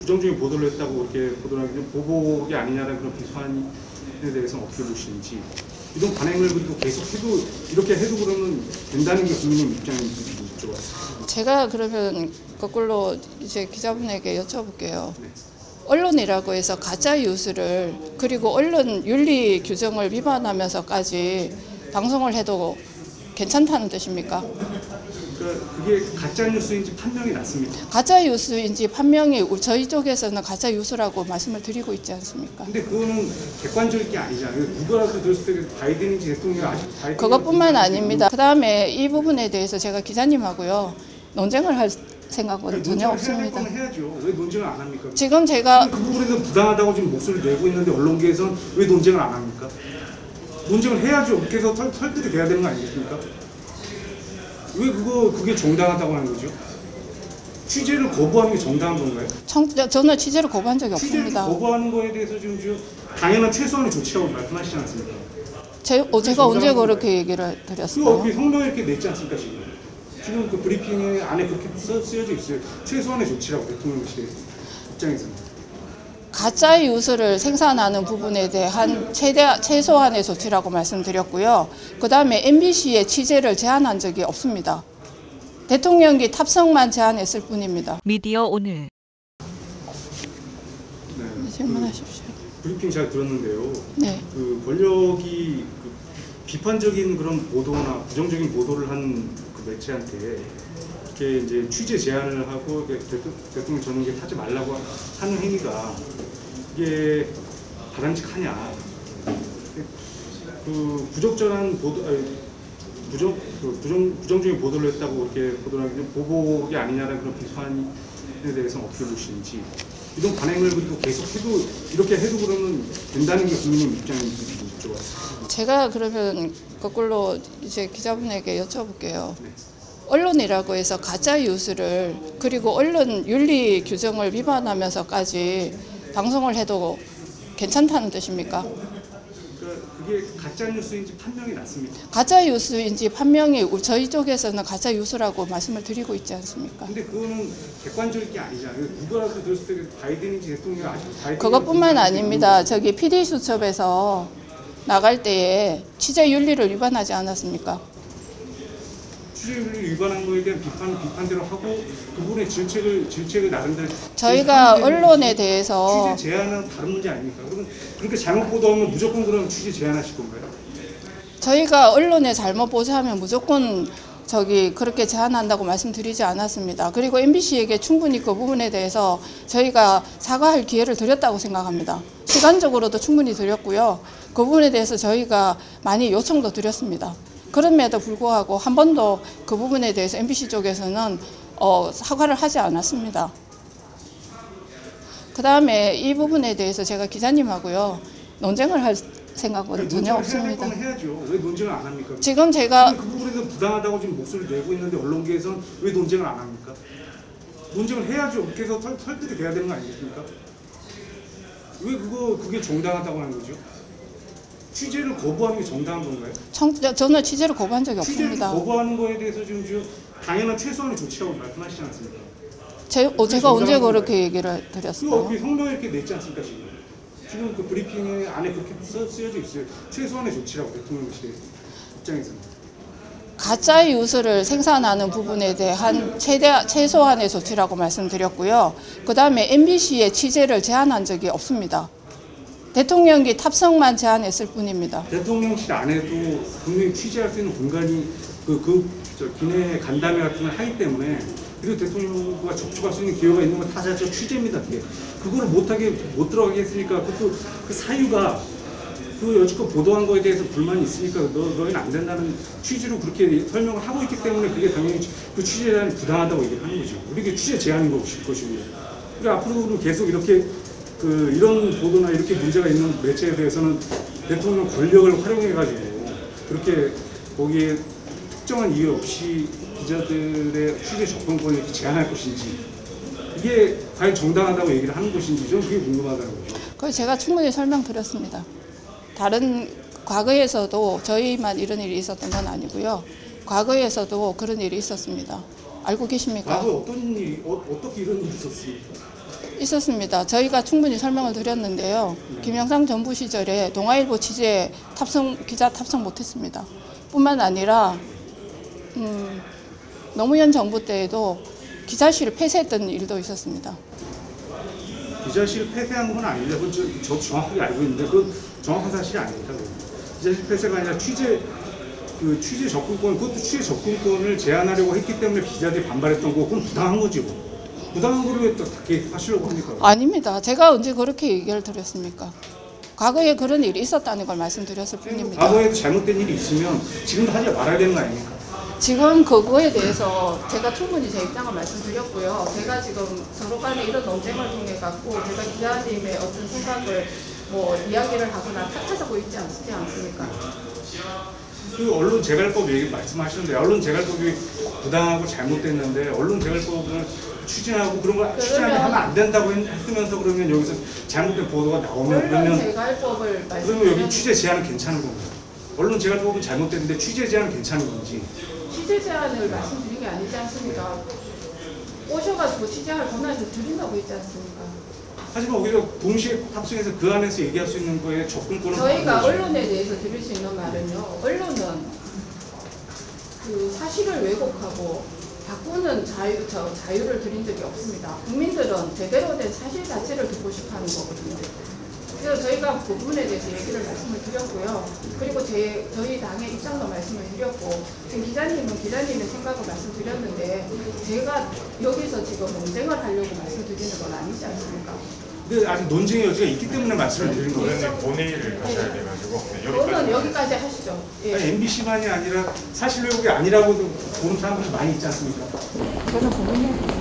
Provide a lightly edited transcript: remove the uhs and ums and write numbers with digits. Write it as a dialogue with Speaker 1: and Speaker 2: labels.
Speaker 1: 부정적인 보도를 했다고 이렇게 보도를 하는데 보복이 아니냐는 그런 비판에 대해서 어떻게 보시는지, 이런 관행을 그리고 계속해도 이렇게 해도 그러면 된다는 게 국민의 입장인지 여쭤봤습니다.
Speaker 2: 제가 그러면 거꾸로 이제 기자분에게 여쭤볼게요.
Speaker 1: 네.
Speaker 2: 언론이라고 해서 가짜 뉴스를, 그리고 언론 윤리 규정을 위반하면서까지 방송을 해도 괜찮다는 뜻입니까?
Speaker 1: 그러니까 그게 가짜 뉴스인지 판명이 났습니다.
Speaker 2: 가짜 뉴스인지 판명이 저희 쪽에서는 가짜 뉴스라고 말씀을 드리고 있지 않습니까?
Speaker 1: 근데 그거는 객관적인 게 아니잖아요. 누구라도 들었을 때 바이든인지 대통령이 아직 바이든
Speaker 2: 그것뿐만 아닙니다. 그다음에 이 부분에 대해서 제가 기자님하고요 논쟁을 할 생각은 전혀 없습니다.
Speaker 1: 해야 될 건 해야죠. 왜 논쟁을 안 합니까?
Speaker 2: 지금 제가
Speaker 1: 그 부분에는 부당하다고 지금 목소리를 내고 있는데 언론계에서는 왜 논쟁을 안 합니까? 논쟁을 해야죠. 그래서 설득이 돼야 되는 거 아니겠습니까? 왜 그게 정당하다고 하는 거죠? 취재를 거부하는 게 정당한 건가요?
Speaker 2: 저는 취재를 거부한 적이
Speaker 1: 취재를
Speaker 2: 없습니다.
Speaker 1: 거부하는 거에 대해서 지금 당연한 최소한의 조치라고 말씀하시지 않습니까?
Speaker 2: 제가 언제 그렇게 얘기를 드렸어요?
Speaker 1: 그 성명을 이렇게 냈지 않습니까 지금 그 브리핑에 안에 그렇게 쓰여져 있어요. 최소한의 조치라고 대통령실 입장에서는.
Speaker 2: 가짜 뉴스를 생산하는 부분에 대한 최소한의 조치라고 말씀드렸고요. 그다음에 MBC의 취재를 제한한 적이 없습니다. 대통령이 탑승만 제한했을 뿐입니다.
Speaker 3: 미디어 오늘.
Speaker 1: 네,
Speaker 2: 질문하십시오.
Speaker 1: 브리핑 잘 들었는데요.
Speaker 2: 네.
Speaker 1: 그 권력이 비판적인 그런 보도나 부정적인 보도를 한 그 매체한테 이렇게 이제 취재 제한을 하고 대통령 전용기 타지 말라고 하는 행위가 이게 바람직하냐? 그 부적절한 보도, 부정적인 보도를 했다고 이렇게 보도를 하는데 보복이 아니냐는 그런 비판에 대해서 어떻게 보시는지, 이런 관행을 그리고 계속해도 이렇게 해도 그러면 된다는 게 국민의 입장인지 여쭤봤습니다.
Speaker 2: 제가 그러면 거꾸로 이제 기자분에게 여쭤볼게요.
Speaker 1: 네.
Speaker 2: 언론이라고 해서 가짜 뉴스를, 그리고 언론 윤리 규정을 위반하면서까지 방송을 해도 괜찮다는 뜻입니까?
Speaker 1: 그러니까 그게 가짜 뉴스인지 판명이 났습니다.
Speaker 2: 가짜 뉴스인지 판명이 저희 쪽에서는 가짜 뉴스라고 말씀을 드리고 있지 않습니까?
Speaker 1: 근데 그거는 객관적인 게 아니잖아요. 누구라도 들었을 때 바이든인지 대통령이 아직 바이든
Speaker 2: 그것뿐만 아닙니다. 저기 PD수첩에서 나갈 때에 취재 윤리를 위반하지 않았습니까?
Speaker 1: 취재윤리 위반한 거에 대한 비판대로 하고 그분의 질책을 나름대로
Speaker 2: 저희가 언론에 대해서
Speaker 1: 취재 제한은 다른 문제 아닙니까? 그러면 그렇게 잘못 보도하면 무조건 그럼 취재 제한하실 건가요?
Speaker 2: 저희가 언론에 잘못 보도하면 무조건 그렇게 제한한다고 말씀드리지 않았습니다. 그리고 MBC에게 충분히 그 부분에 대해서 저희가 사과할 기회를 드렸다고 생각합니다. 시간적으로도 충분히 드렸고요. 그 부분에 대해서 저희가 많이 요청도 드렸습니다. 그럼에도 불구하고 한 번도 그 부분에 대해서 MBC 쪽에서는 사과를 하지 않았습니다. 그 다음에 이 부분에 대해서 제가 기자님하고요 논쟁을 할 생각은 전혀 없습니다.
Speaker 1: 논쟁을 해야죠. 왜 논쟁을 안 합니까?
Speaker 2: 지금 제가
Speaker 1: 그 부분에는 부당하다고 지금 목소리를 내고 있는데 언론계에서는 왜 논쟁을 안 합니까? 논쟁을 해야죠. 그래서 설득이 돼야 되는 거 아니겠습니까? 왜 그게 정당하다고 하는 거죠? 취재를 거부하는 게 정당한 건가요?
Speaker 2: 저는 취재를 거부한 적이
Speaker 1: 취재를
Speaker 2: 없습니다.
Speaker 1: 거부하는 거에 대해서 지금 당연한 최소한의 조치라고 말씀하시지 않습니까?
Speaker 2: 제가 언제 그렇게 얘기를 드렸어요?
Speaker 1: 그 성명을 이렇게 냈지 않습니까 지금 그 브리핑에 안에 그렇게 쓰여져 있어요. 최소한의 조치라고 대통령실 입장에서는.
Speaker 2: 가짜 뉴스를 생산하는 부분에 대한 최소한의 조치라고 말씀드렸고요. 그다음에 MBC의 취재를 제한한 적이 없습니다. 대통령이 탑승만 제한했을 뿐입니다.
Speaker 1: 대통령실 안에도 분명히 취재할 수 있는 공간이 기내 간담회 같은 걸 하기 때문에, 그리고 대통령과 접촉할 수 있는 기회가 있는 건 타자적 취재입니다. 그거를 못 들어가게 했으니까 그것도 그 사유가 여지껏 보도한 거에 대해서 불만이 있으니까 너희는 안 된다는 취지로 그렇게 설명을 하고 있기 때문에 그게 당연히 그 취재 제한이 부당하다고 얘기하는 거죠. 우리가 취재 제한인 것이고. 그리고 앞으로는 계속 이렇게 이런 보도나 이렇게 문제가 있는 매체에 대해서는 대통령 권력을 활용해가지고 그렇게 거기에 특정한 이유 없이 기자들의 취재 접근권을 이렇게 제한할 것인지, 이게 과연 정당하다고 얘기를 하는 것인지 좀 그게 궁금하다는 거죠.
Speaker 2: 그걸 제가 충분히 설명드렸습니다. 다른 과거에서도 저희만 이런 일이 있었던 건 아니고요. 과거에서도 그런 일이 있었습니다. 알고 계십니까?
Speaker 1: 과거에 어떤 일이, 어떻게 이런 일이 있었습니까?
Speaker 2: 있었습니다. 저희가 충분히 설명을 드렸는데요. 김영삼 정부 시절에 동아일보 취재 기자 탑승 못했습니다. 뿐만 아니라 노무현 정부 때에도 기자실을 폐쇄했던 일도 있었습니다.
Speaker 1: 기자실 폐쇄한 건 아닌데, 그건 저도 정확하게 알고 있는데, 그 정확한 사실이 아닙니다. 기자실 폐쇄가 아니라 취재 접근권, 그것도 취재 접근권을 제한하려고 했기 때문에 기자들이 반발했던 거, 그건 부당한 거지 뭐. 부당한 거를 왜 또 그렇게 하시려고 합니까?
Speaker 2: 아닙니다. 제가 언제 그렇게 얘기를 드렸습니까? 과거에 그런 일이 있었다는 걸 말씀드렸을 뿐입니다.
Speaker 1: 과거에도 잘못된 일이 있으면 지금도 하지 말아야 되는 거 아닙니까?
Speaker 2: 지금 그거에 대해서 제가 충분히 제 입장을 말씀드렸고요. 제가 지금 서로 간에 이런 논쟁을 통해 갖고 제가 기자님의 어떤 생각을 이야기를 하거나 탓하고 있지 않습니까?
Speaker 1: 그 언론 재갈법 얘기 말씀하시는데, 언론 재갈법이 부당하고 잘못됐는데 언론 재갈법을 추진하고 그런 걸 추진하면 안 된다고 했으면서 그러면 여기서 잘못된 보도가 나오면
Speaker 2: 언론 재갈법을
Speaker 1: 그러면 여기 취재 제한은 괜찮은 겁니다. 언론 재갈법은 잘못됐는데 취재 제한은 괜찮은 건지.
Speaker 2: 취재 제한을 말씀드린 게 아니지 않습니까? 오셔가지고 취재할 권한을 드린다고 했지 않습니까?
Speaker 1: 하지만 오히려 동시에 탑승해서 그 안에서 얘기할 수 있는 거에 접근권을
Speaker 2: 저희가 언론에 대해서 드릴 수 있는 말은요. 언론은 그 사실을 왜곡하고 바꾸는 자유를 드린 적이 없습니다. 국민들은 제대로 된 사실 자체를 듣고 싶어하는 거거든요. 그래서 저희가 그 부분에 대해서 얘기를 말씀을 드렸고요. 그리고 저희 당의 입장도 말씀을 드렸고, 지금 기자님은 기자님의 생각을 말씀드렸는데 제가 여기서 지금 논쟁을 하려고 말씀드리는 건 아니지 않습니까?
Speaker 1: 근데 아직 논쟁의 여지가 있기 때문에 말씀을 드리는 거예요.
Speaker 3: 본회의를 하셔야 돼가지고
Speaker 2: 그거는 여기까지 하시죠. 예.
Speaker 1: MBC만이 아니라 사실 왜곡이 아니라고도 보는 사람들이 많이 있지 않습니까?
Speaker 2: 저는 고민해요.